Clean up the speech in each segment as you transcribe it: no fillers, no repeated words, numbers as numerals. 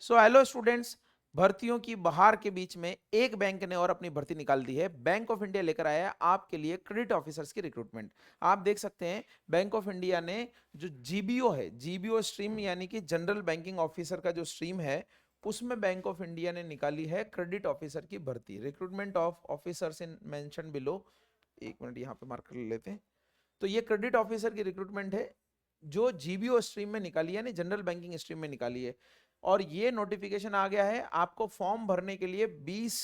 So hello students, भर्तियों की बहार के बीच में एक बैंक ने और अपनी भर्ती निकाल दी है। बैंक ऑफ इंडिया लेकर आया है आपके लिए क्रेडिट ऑफिसर्स की रिक्रूटमेंट। आप देख सकते हैं बैंक ऑफ इंडिया ने जो जीबीओ है, जीबीओ स्ट्रीम यानी कि जनरल बैंकिंग ऑफिसर का जो स्ट्रीम है, उसमें बैंक ऑफ इंडिया ने निकाली है क्रेडिट ऑफिसर की भर्ती। Recruitment of officers in mention below. एक मिनट यहाँ पे मार्क कर लेते हैं। तो ये क्रेडिट ऑफिसर की रिक्रूटमेंट है जो जीबीओ स्ट्रीम में निकाली है, यानी जनरल बैंकिंग स्ट्रीम में निकाली है। और ये नोटिफिकेशन आ गया है, आपको फॉर्म भरने के लिए 20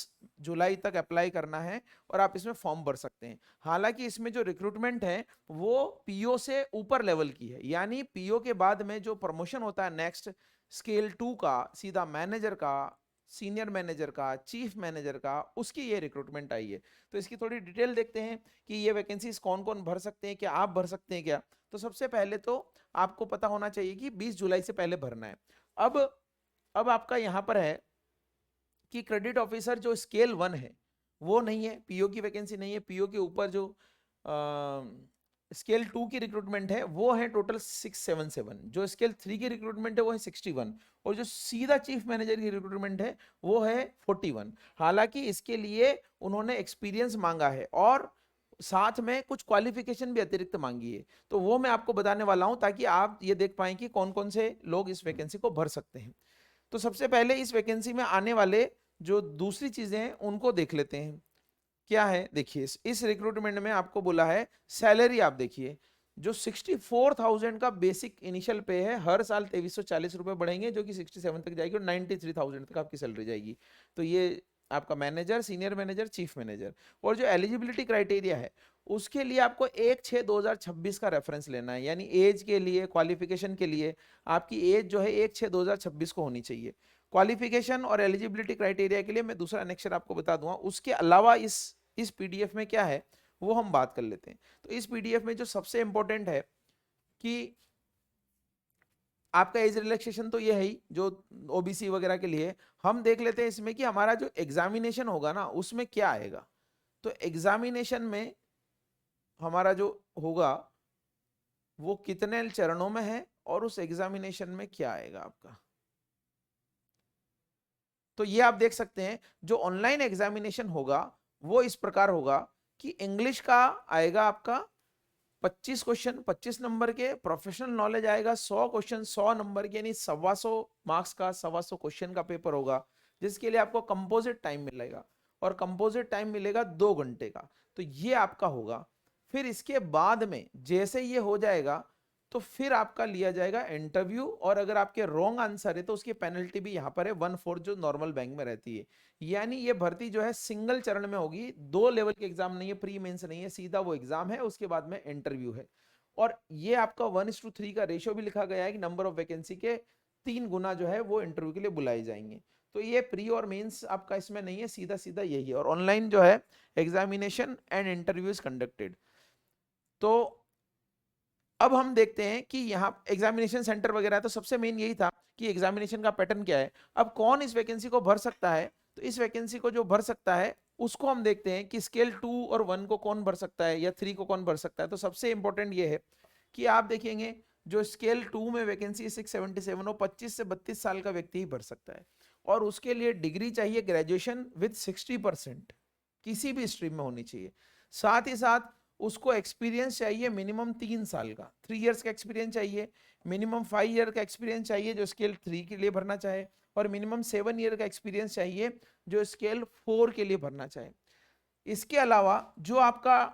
जुलाई तक अप्लाई करना है और आप इसमें फॉर्म भर सकते हैं। हालांकि इसमें जो रिक्रूटमेंट है वो पीओ से ऊपर लेवल की है, यानी पीओ के बाद में जो प्रमोशन होता है नेक्स्ट स्केल 2 का, सीधा मैनेजर का, सीनियर मैनेजर का, चीफ मैनेजर का, उसकी ये रिक्रूटमेंट आई है। तो इसकी थोड़ी डिटेल देखते हैं कि ये वैकेंसीज कौन कौन भर सकते हैं, क्या आप भर सकते हैं क्या। तो सबसे पहले तो आपको पता होना चाहिए कि 20 जुलाई से पहले भरना है। अब अब आपका यहां पर है कि क्रेडिट ऑफिसर जो स्केल 1 है वो नहीं है, पीओ की वैकेंसी नहीं है। पीओ के ऊपर जो स्केल 2 की रिक्रूटमेंट है वो है टोटल 677, जो स्केल 3 की रिक्रूटमेंट है वो है 61, और जो सीधा चीफ मैनेजर की रिक्रूटमेंट है वो है 41। हालांकि इसके लिए उन्होंने एक्सपीरियंस मांगा है और साथ में कुछ क्वालिफिकेशन भी अतिरिक्त मांगी है, तो वो मैं आपको बताने वाला हूं ताकि आप ये देख पाएं कि कौन कौन से लोग इस वैकेंसी को भर सकते हैं। तो सबसे पहले इस वैकेंसी में आने वाले जो दूसरी चीजें हैं उनको देख लेते हैं। क्या है, देखिए इस रिक्रूटमेंट में आपको बोला है सैलरी, आप देखिए जो 64,000 का बेसिक इनिशियल पे है, हर साल 2340 रुपए बढ़ेंगे जो कि 67 तक जाएगी और 93,000 तक आपकी सैलरी जाएगी। तो ये आपका manager, senior manager, chief manager. और जो एलिजिबिलिटी क्राइटेरिया है उसके लिए आपको 1/6/2026 का रेफरेंस लेना है, यानी एज के लिए, क्वालिफिकेशन के लिए आपकी एज जो है 1/6/2026 को होनी चाहिए। क्वालिफिकेशन और एलिजिबिलिटी क्राइटेरिया के लिए मैं दूसरा अनेक्शर आपको बता दूंगा। उसके अलावा इस पीडीएफ में क्या है वो हम बात कर लेते हैं। तो इस पीडीएफ में जो सबसे इंपॉर्टेंट है कि आपका एज रिलैक्सेशन तो ये है ही जो ओबीसी वगैरह के लिए। हम देख लेते हैं इसमें कि हमारा जो एग्जामिनेशन होगा ना उसमें क्या आएगा। तो एग्जामिनेशन में हमारा जो होगा वो कितने चरणों में है और उस एग्जामिनेशन में क्या आएगा आपका। तो ये आप देख सकते हैं जो ऑनलाइन एग्जामिनेशन होगा वो इस प्रकार होगा कि इंग्लिश का आएगा आपका 25 क्वेश्चन 25 नंबर के, प्रोफेशनल नॉलेज आएगा 100 क्वेश्चन 100 नंबर के, यानी 125 मार्क्स का 125 क्वेश्चन का पेपर होगा, जिसके लिए आपको कंपोजिट टाइम मिलेगा और कंपोजिट टाइम मिलेगा 2 घंटे का। तो ये आपका होगा। फिर इसके बाद में जैसे ये हो जाएगा तो फिर आपका लिया जाएगा इंटरव्यू, और अगर आपके रॉन्ग आंसर है तो उसकी पेनल्टी भी यहाँ पर है 1/4 जो नॉर्मल बैंक में रहती है। यानी ये भर्ती जो है सिंगल चरण में होगी, 2 लेवल के एग्जाम नहीं है, प्री मेंस नहीं है, सीधा वो एग्जाम है, उसके बाद में इंटरव्यू है। और ये आपका 1:3 का रेशियो भी लिखा गया है कि नंबर ऑफ वैकेंसी के 3 गुना जो है वो इंटरव्यू के लिए बुलाए जाएंगे। तो ये प्री और मेंस आपका इसमें नहीं है, सीधा सीधा यही है। और ऑनलाइन जो है examination and interview is conducted. तो अब हम देखते हैं कि यहाँ एग्जामिनेशन सेंटर वगैरह, तो सबसे मेन यही था कि एग्जामिनेशन का पैटर्न क्या है। अब कौन इस वैकेंसी को भर सकता है, तो इस वैकेंसी को जो भर सकता है उसको हम देखते हैं कि स्केल 2 और 1 को कौन भर सकता है या 3 को कौन भर सकता है। तो सबसे इंपॉर्टेंट ये है कि आप देखेंगे जो स्केल 2 में वैकेंसी 677 हो, 25 से 32 साल का व्यक्ति ही भर सकता है, और उसके लिए डिग्री चाहिए ग्रेजुएशन विद 60%, किसी भी स्ट्रीम में होनी चाहिए। साथ ही साथ उसको एक्सपीरियंस चाहिए मिनिमम 3 साल का, 3 इयर्स का एक्सपीरियंस चाहिए, मिनिमम 5 ईयर का एक्सपीरियंस चाहिए जो स्केल 3 के लिए भरना चाहे, और मिनिमम 7 ईयर का एक्सपीरियंस चाहिए जो स्केल 4 के लिए भरना चाहे। इसके अलावा जो आपका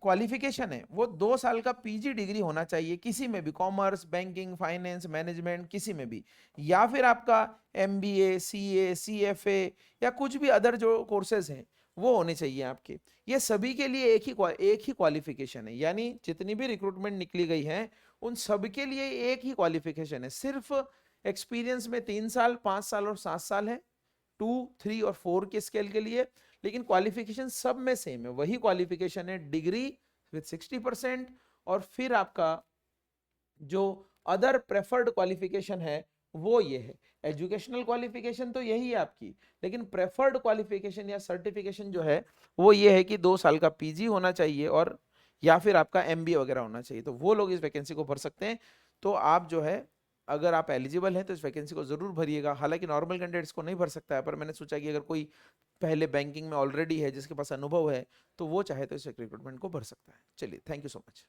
क्वालिफिकेशन है वो 2 साल का पीजी डिग्री होना चाहिए, किसी में भी, कॉमर्स, बैंकिंग, फाइनेंस, मैनेजमेंट, किसी में भी, या फिर आपका एमबीए, सीए, सीएफए या कुछ भी अदर जो कोर्सेज हैं वो होने चाहिए आपके। ये सभी के लिए एक ही क्वालिफिकेशन है, यानी जितनी भी रिक्रूटमेंट निकली गई है उन सब के लिए एक ही क्वालिफिकेशन है। सिर्फ एक्सपीरियंस में 3 साल, 5 साल और 7 साल है 2, 3 और 4 के स्केल के लिए, लेकिन क्वालिफिकेशन सब में सेम है, वही क्वालिफिकेशन है, डिग्री विद 60%। और फिर आपका जो अदर प्रेफर्ड क्वालिफिकेशन है वो ये है। एजुकेशनल क्वालिफिकेशन तो यही है आपकी, लेकिन प्रेफर्ड क्वालिफिकेशन या सर्टिफिकेशन जो है वो ये है कि 2 साल का पीजी होना चाहिए और या फिर आपका एमबीए वगैरह होना चाहिए। तो वो लोग इस वैकेंसी को भर सकते हैं। तो आप जो है अगर आप एलिजिबल हैं तो इस वैकेंसी को जरूर भरिएगा। हालांकि नॉर्मल कैंडिडेट्स को नहीं भर सकता है, पर मैंने सोचा कि अगर कोई पहले बैंकिंग में ऑलरेडी है, जिसके पास अनुभव है, तो वो चाहे तो इस रिक्रूटमेंट को भर सकता है। चलिए, थैंक यू सो मच।